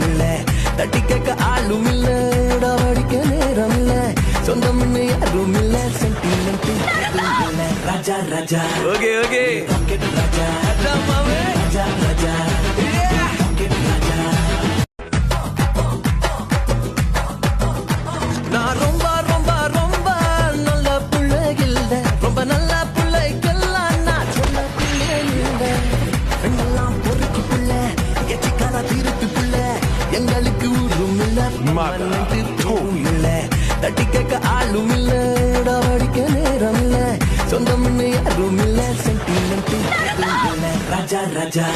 இல்ல தட்டி கேட்க ஆளும் இல்ல அடிக்க நேரம் இல்ல சொந்தம் யாரும் இல்ல சென்டிமெண்ட் இல்ல ராஜா ராஜா ஓகே ஓகே ராஜா ராஜா ராஜா நான் ரொம்ப ரொம்ப ரொம்ப நல்ல பிள்ளை இல்ல ரொம்ப நல்ல பிள்ளைக்கெல்லாம் நான் சொன்ன பிள்ளை இல்ல பெண்ணெல்லாம் பொறுக்கு பிள்ளை எச்சிக்கால தீர்த்து பிள்ளை எங்களுக்கு ஊரும் இல்ல இல்ல தட்டி கேட்க ஆளும் இல்ல அடிக்க நேரம் இல்ல சொந்தம் யாரும் இல்ல சென்டிமெண்ட் இல்ல ராஜா ராஜா